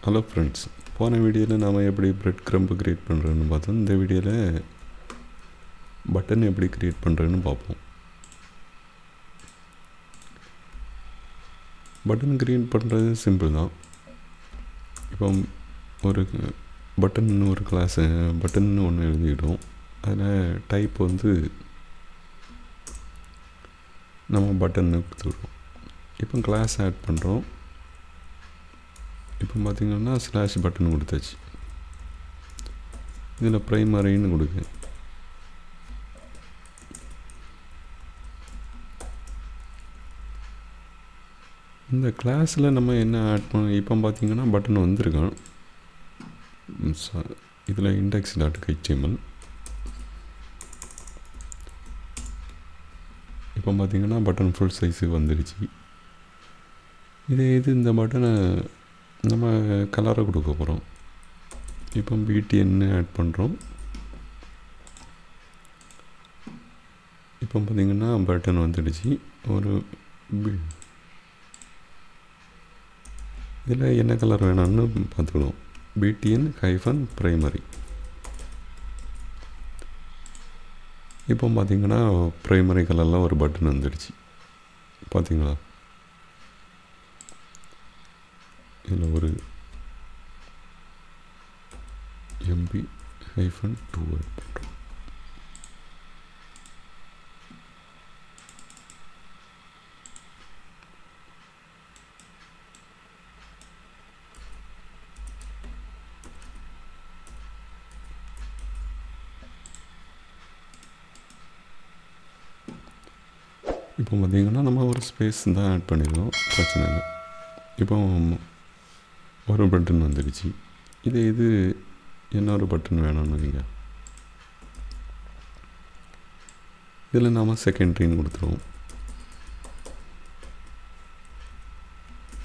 Hello friends, போன வீடியோவில் நாம் எப்படி breadcrumb க்ரியேட் பண்ணுறதுன்னு பார்த்தோம். இந்த வீடியோவில் பட்டன் எப்படி க்ரியேட் பண்ணுறதுன்னு பார்ப்போம். பட்டன் க்ரியேட் பண்ணுறது சிம்பிள் தான். இப்போ ஒரு பட்டன் ஒரு கிளாஸு பட்டன் ஒன்று எழுதிக்கிட்டோம். அதில் டைப் வந்து நம்ம பட்டன்னு கொடுத்துருவோம். இப்போ கிளாஸ் ஆட் பண்ணுறோம். இப்போ பார்த்திங்கன்னா ஸ்லாஷ் பட்டன் கொடுத்தாச்சு. இதில் ப்ரைமரின்னு கொடுக்கு. இந்த கிளாஸில் நம்ம என்ன ஆட் பண்ண இப்போ பார்த்திங்கன்னா பட்டன் வந்திருக்கோம். இதில் index.html. இப்போ பார்த்திங்கன்னா பட்டன் ஃபுல் சைஸுக்கு வந்துடுச்சு. இது இந்த பட்டனை நம்ம கலரை கொடுக்க போகிறோம். இப்போ BTN ஆட் பண்ணுறோம். இப்போ பார்த்திங்கன்னா பட்டன் வந்துடுச்சு. ஒரு இதில் என்ன கலர் வேணும்னு பார்த்துக்கணும். BTN-primary. இப்போ பார்த்திங்கன்னா ப்ரைமரி கலரில் ஒரு பட்டன் வந்துடுச்சு. பார்த்திங்களா? இதில் ஒரு MB-2 பண்ணுறோம். இப்போ பார்த்திங்கன்னா நம்ம ஒரு ஸ்பேஸ் தான் ஆட் பண்ணிடுவோம், பிரச்சனை இல்லை. இப்போ ஒரு பட்டன் வந்துடுச்சு. இது இன்னொரு பட்டன் வேணும்னு நீங்கள் இதில் நாம் செகண்ட்ரின்னு கொடுத்துருவோம்.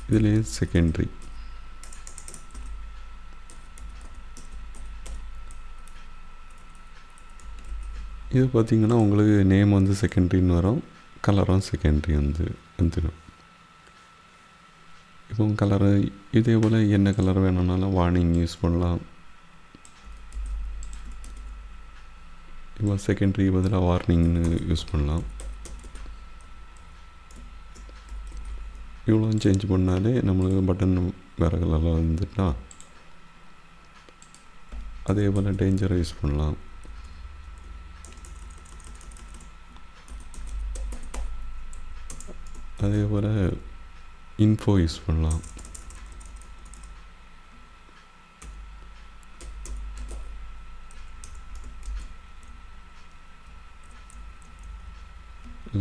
இதிலே செகண்ட்ரி. இது பார்த்திங்கன்னா உங்களுக்கு நேம் வந்து செகண்ட்ரின்னு வரும், கலரும் செகண்ட்ரி வந்துடும். இப்போ கலரு இதே போல் என்ன கலர் வேணும்னாலும் வார்னிங் யூஸ் பண்ணலாம். இப்போ செகண்டரி பதிலாக வார்னிங்னு யூஸ் பண்ணலாம். இவ்வளோ சேஞ்ச் பண்ணாலே நம்மளுக்கு பட்டன் வேறு கலரில் வந்துட்டா. அதே போல் டேஞ்சரை யூஸ் பண்ணலாம். அதே போல் இன்ஃபோ யூஸ் பண்ணலாம்.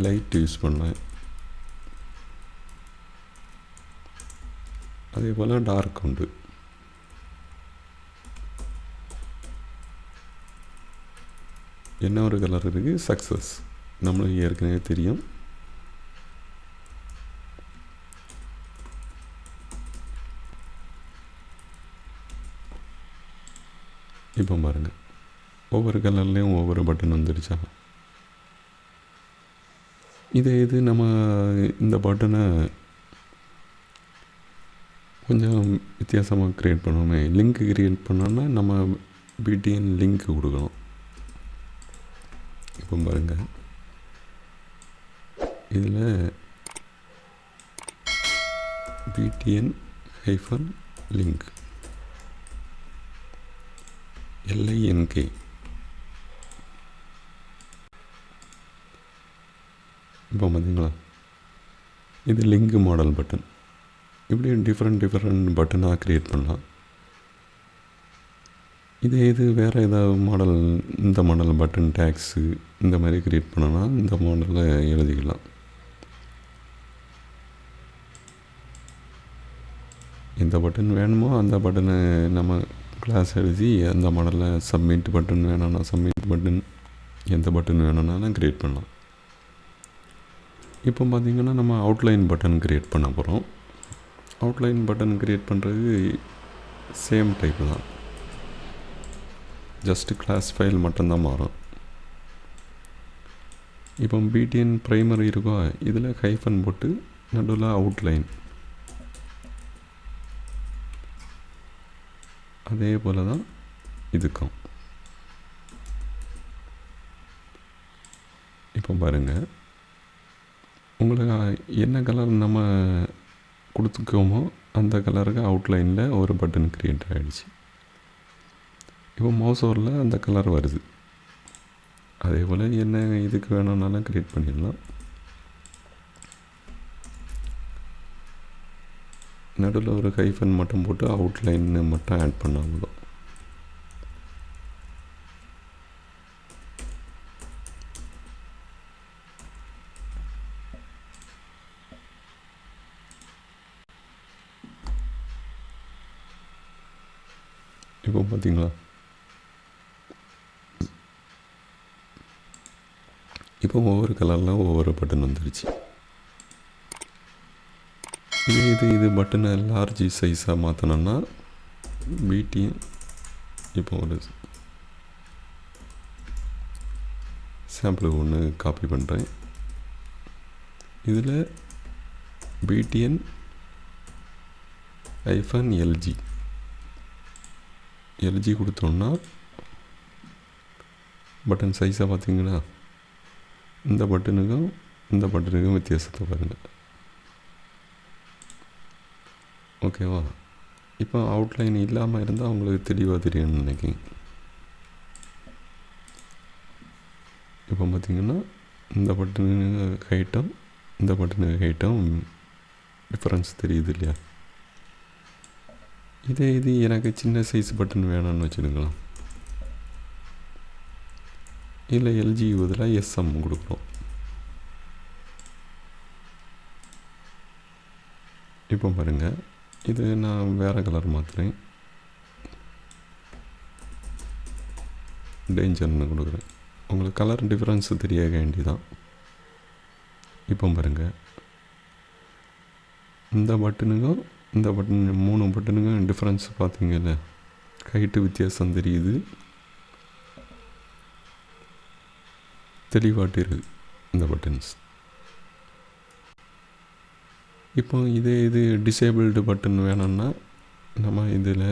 லைட் யூஸ் பண்ணலாம். அதே போல் டார்க் உண்டு. என்ன ஒரு கலர் இருக்குது? சக்ஸஸ். நம்மளுக்கு ஏற்கனவே தெரியும். இப்போ பாருங்கள், ஒவ்வொரு கலர்லேயும் ஒவ்வொரு பட்டன் வந்துடுச்சா. இது நம்ம இந்த பட்டனை கொஞ்சம் வித்தியாசமாக க்ரியேட் பண்ணுவோமே. லிங்க் க்ரியேட் பண்ணோன்னா நம்ம BTN லிங்க் கொடுக்கணும். இப்போ பாருங்கள், இதில் BTN-link LINK. இப்போ பார்த்தீங்களா, இது லிங்க் மாடல் பட்டன். இப்படி டிஃப்ரெண்ட் பட்டனாக க்ரியேட் பண்ணலாம். இது வேறு ஏதாவது மாடல், இந்த மாடல் பட்டன் டேக்ஸு இந்த மாதிரி க்ரியேட் பண்ணோன்னா இந்த மாடலில் எழுதிக்கலாம். எந்த பட்டன் வேணுமோ அந்த பட்டனை நம்ம கிளாஸ் எழுதி அந்த மாடலில் சப்மிட் பட்டன் வேணும்னா சப்மிட் பட்டன், எந்த பட்டன் வேணும்னாலும் க்ரியேட் பண்ணலாம். இப்போ பார்த்திங்கன்னா நம்ம அவுட்லைன் பட்டன் க்ரியேட் பண்ண போகிறோம். அவுட்லைன் பட்டன் க்ரியேட் பண்ணுறது சேம் டைப்பு தான், ஜஸ்ட்டு கிளாஸ் ஃபைல் மட்டும்தான் மாறும். இப்போ BTN ப்ரைமரி இருக்கோ, இதில் ஹைஃபன் போட்டு நடுவில் அவுட்லைன். அதே போல் தான் இதுக்கும். இப்போ பாருங்கள், உங்களுக்கு என்ன கலர் நம்ம கொடுத்துக்கோமோ அந்த கலருக்கு அவுட்லைனில் ஒரு பட்டன் க்ரியேட் ஆகிடுச்சு. இப்போ மவுஸ் ஓவரில் அந்த கலர் வருது. அதே போல் என்ன இதுக்கு வேணும்னாலும் க்ரியேட் பண்ணிடலாம். நடுவில் ஒரு ஹைஃபன் மட்டும் போட்டு அவுட்லைன்னு மட்டும் ஆட் பண்ணால் போதும். இப்போ பார்த்தீங்களா, இப்போ ஒவ்வொரு கலரில் ஒவ்வொரு பட்டன் வந்துடுச்சு. இது பட்டனை லார்ஜ் சைஸாக மாற்றணுன்னா பிடிஎன் இப்போ ஒரு சாம்பிளுக்கு ஒன்று காப்பி பண்ணுறேன். இதில் பிடிஎன் -LG எல்ஜி கொடுத்தோன்னா பட்டன் சைஸாக பார்த்தீங்கன்னா இந்த பட்டனுக்கும் வித்தியாசத்தை பாருங்கள். ஓகேவா? இப்போ அவுட்லைன் இல்லாமல் இருந்தால் உங்களுக்கு தெளிவாக தெரியும்னு நினைக்கிங்க. இப்போ பார்த்திங்கன்னா இந்த பட்டனுக்கு ஹைட்டும் இந்த பட்டனுக்கு ஹைட்டும் டிஃப்ரென்ஸ் தெரியுது இல்லையா? இது எனக்கு சின்ன சைஸ் பட்டன் வேணும்னு வச்சுருக்கலாம். இல்லை எல்ஜி பதிலாக SM கொடுக்குறோம். இப்போ பாருங்கள், இது நான் வேறு கலர் மாற்றுறேன். டேஞ்சர்னு கொடுக்குறேன். உங்களுக்கு கலர் டிஃப்ரென்ஸு தெரிய வேண்டியதான். இப்போ பாருங்கள், இந்த பட்டனுக்கும் இந்த பட்டன் 3 பட்டனுக்கும் டிஃப்ரென்ஸ் பார்த்தீங்கல்ல, ஹைட்டு வித்தியாசம் தெரியுது, தெளிவாட்டு இருக்குது இந்த பட்டன்ஸ். இப்போ இது டிசேபிள்டு பட்டன் வேணும்னா நம்ம இதில்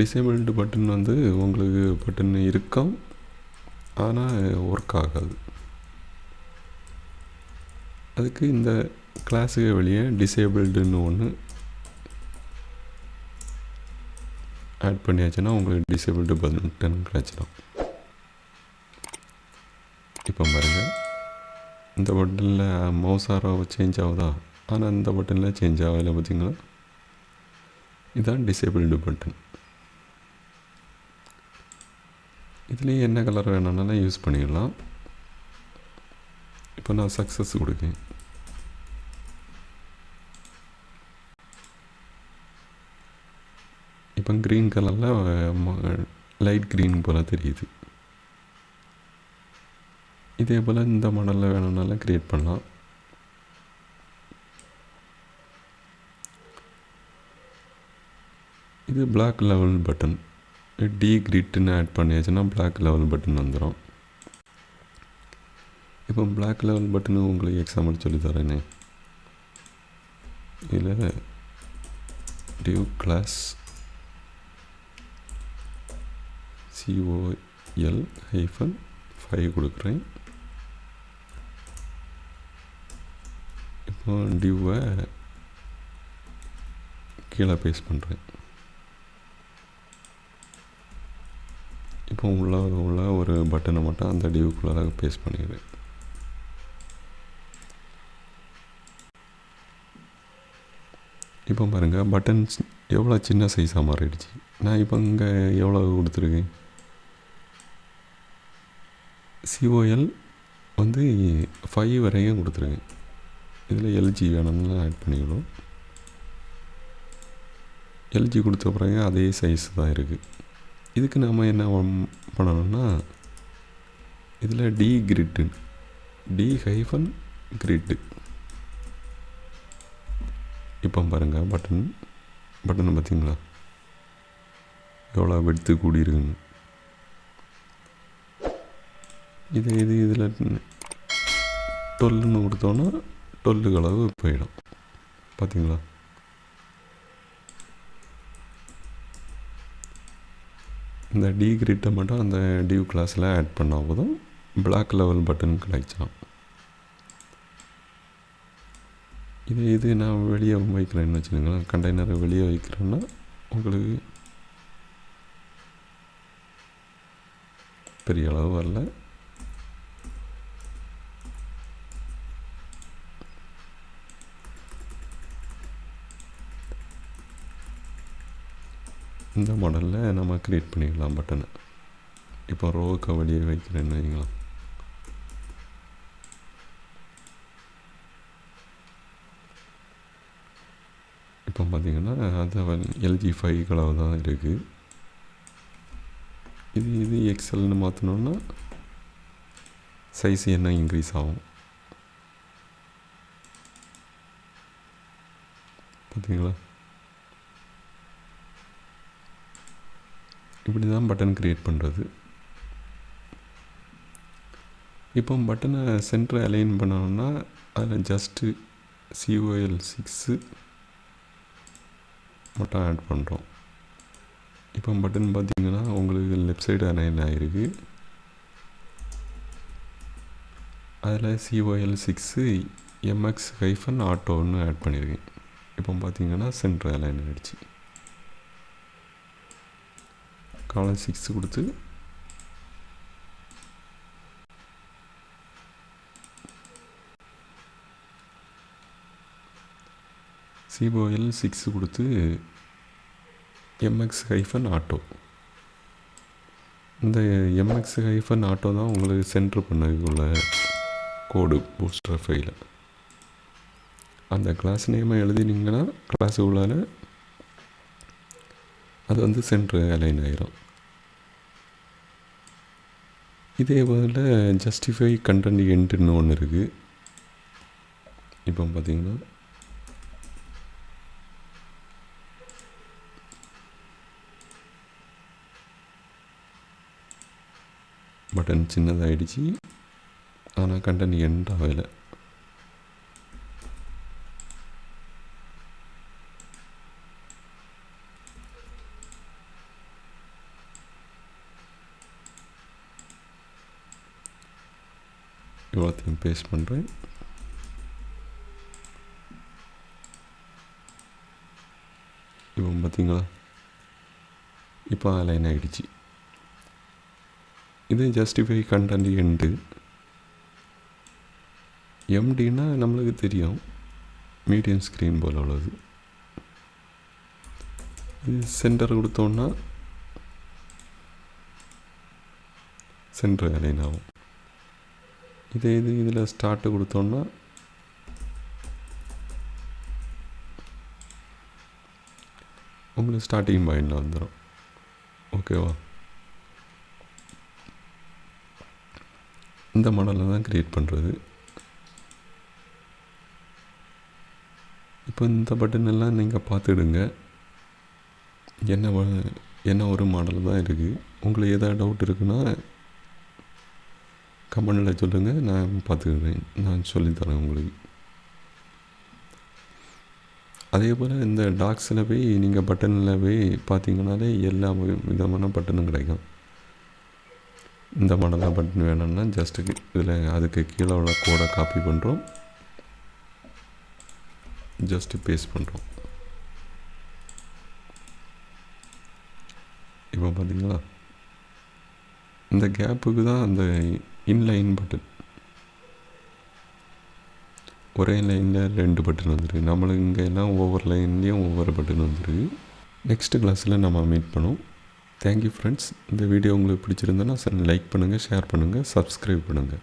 டிசேபிள்டு பட்டன் வந்து உங்களுக்கு பட்டன் இருக்கும், ஆனால் ஒர்க் ஆகாது. அதுக்கு இந்த கிளாஸுக்கு வெளியே டிசேபிள்டுன்னு ஒன்று ஆட் பண்ணியாச்சுன்னா உங்களுக்கு டிசேபிள்டு பட்டன் கிடச்சிடும். இப்போ பாருங்கள், இந்த பட்டனில் மவுஸ் ஆரோ சேஞ்ச் ஆகுதா, ஆனால் இந்த பட்டனில் சேஞ்ச் ஆகலை. பார்த்தீங்களா? இதுதான் டிசேபிள்டு பட்டன். இதுலேயே என்ன கலர் வேணும்னாலும் யூஸ் பண்ணிடலாம். இப்போ நான் சக்ஸஸ் கொடுக்கேன். இப்போ க்ரீன் கலரில் லைட் க்ரீன் போல் தெரியுது. இதே போல் இந்த மாடலில் வேணும்னாலும் க்ரியேட் பண்ணலாம். இது பிளாக் லெவல் பட்டன். டி கிரிட்னு ஆட் பண்ணியாச்சுன்னா பிளாக் லெவல் பட்டன் வந்துடும். இப்போ பிளாக் லெவல் பட்டனு உங்களுக்கு எக்ஸாம்பிள் சொல்லி தரேனே. இதில் டிவ் கிளாஸ் COL-5 கொடுக்குறேன். இப்போ டிவ்வை கீழே பேஸ்ட் பண்ணுறேன். இப்போ உள்ள ஒரு பட்டனை மட்டும் அந்த டிவ்க்குள்ளே பேஸ்ட் பண்ணிடுறேன். இப்போ பாருங்கள், பட்டன்ஸ் எவ்வளோ சின்ன சைஸாக மாறிடுச்சு. நான் இப்போ இங்கே எவ்வளோ கொடுத்துருக்கேன், COL வந்து 5 வரைக்கும் கொடுத்துருக்கேன். இதில் LG வேணும்னா ஆட் பண்ணிக்கணும். LG கொடுத்த பிறகு அதே சைஸ் தான் இருக்குது. இதுக்கு நம்ம என்ன பண்ணணும்னா, இதில் D -grid. இப்போ பாருங்கள், பட்டன் பார்த்தீங்களா எவ்வளோ வெடுத்து கூடியிருக்குன்னு. இதில் 12ன்னு கொடுத்தோன்னா 12 அளவு போயிடும். பார்த்தீங்களா? இந்த டி கிரிட்டை மட்டும் அந்த டிவ் கிளாஸில் ஆட் பண்ணால் போதும் பிளாக் லெவல் பட்டன் கிடைச்சான். இது நான் வெளியே வைக்கிறேன்னு வச்சுக்கோங்களேன். கண்டெய்னரை வெளியே வைக்கிறேன்னா உங்களுக்கு பெரிய அளவு வரல. இந்த மாடலில் நம்ம க்ரியேட் பண்ணிக்கலாம் பட்டனை. இப்போ ரோவுக்கு வெளியே வைக்கிறேன்னு வைங்களா. இப்போ பார்த்தீங்கன்னா அது எல்ஜி 5 கலர் தான் இருக்குது. இது எக்ஸல்னு மாற்றினோன்னா சைஸ் என்ன இன்க்ரீஸ் ஆகும் பார்த்தீங்களா? இப்படி தான் பட்டன் க்ரியேட் பண்ணுறது. இப்போ பட்டனை சென்டர் அலைன் பண்ணோம்னா அதில் ஜஸ்ட்டு COL6 மட்டும் ஆட் பண்ணுறோம். இப்போ பட்டன் பார்த்திங்கன்னா உங்களுக்கு லெஃப்ட் சைடு அலைன் ஆகிருக்கு. அதில் COL6 MX-ஆட்டோன்னு ஆட் பண்ணியிருக்கேன். இப்போ பார்த்திங்கன்னா சென்டர் அலைன் ஆகிடுச்சு. காலம் 6 கொடுத்து COL6 கொடுத்து MX-ஆட்டோ. இந்த MX-ஆட்டோ தான் உங்களுக்கு சென்டர் பண்ணதுக்குள்ள கோடு பூஸ்ட்ராப் ஃபைல. அந்த கிளாஸ் நேமை எழுதினீங்கன்னா கிளாஸ் உள்ளால அது வந்து சென்டர் அலைன் ஆகிரும். இதே போல் ஜஸ்டிஃபை கண்டென்ட் எண்டுன்னு ஒன்று இருக்குது. இப்போ பார்த்தீங்கன்னா பட்டன் சின்னதாகிடுச்சு, ஆனால் கண்டென்ட் எண்ட் ஆகலை. இவ்வளோத்தையும் பேஸ்ட் பண்ணுறேன். இப்போ பார்த்தீங்களா, இப்போ அலைன் ஆகிடுச்சு. இது ஜஸ்டிஃபை கண்டென்ட் எண்டு. எம்டின்னா நம்மளுக்கு தெரியும், மீடியம் ஸ்க்ரீன் போல் உள்ளது. இது சென்டர் கொடுத்தோன்னா சென்டர் அலைன் ஆகும். இதில் ஸ்டார்ட்டு கொடுத்தோன்னா உங்களுக்கு ஸ்டார்டிங் பாயிண்டில் வந்துடும். ஓகேவா? இந்த மாடலில் தான் க்ரியேட் பண்ணுறது. இப்போ இந்த பட்டன் எல்லாம் நீங்கள் பார்த்துடுங்க. என்ன ஒரு மாடல் தான் இருக்குது. உங்களுக்கு எதாவது டவுட் இருக்குன்னா கமெண்டில் சொல்லுங்கள், நான் பார்த்துக்கிறேன், நான் சொல்லித்தரேன் உங்களுக்கு. அதே போல் இந்த டாக்ஸில் போய் நீங்கள் பட்டனில் போய் பார்த்தீங்கன்னாலே எல்லா விதமான பட்டனும் கிடைக்கும். இந்த மாடலாக பட்டன் வேணும்னா ஜஸ்ட்டு இதில் அதுக்கு கீழே உள்ள கோடை காப்பி பண்ணுறோம், ஜஸ்ட்டு பேஸ்ட் பண்ணுறோம். இப்போ பார்த்தீங்களா, இந்த கேப்புக்கு தான் அந்த இன்லைன் பட்டன். ஒரே லைனில் 2 பட்டன் வந்துருக்கு. நம்மளுக்கு இங்கே எல்லாம் ஒவ்வொரு லைன்லேயும் ஒவ்வொரு பட்டன் வந்துருக்கு. நெக்ஸ்ட்டு கிளாஸில் நம்ம மீட் பண்ணுவோம். Thank you friends. இந்த வீடியோ உங்களுக்கு பிடிச்சிருந்தேன்னா லைக் பண்ணுங்கள், ஷேர் பண்ணுங்கள், சப்ஸ்கிரைப் பண்ணுங்கள்.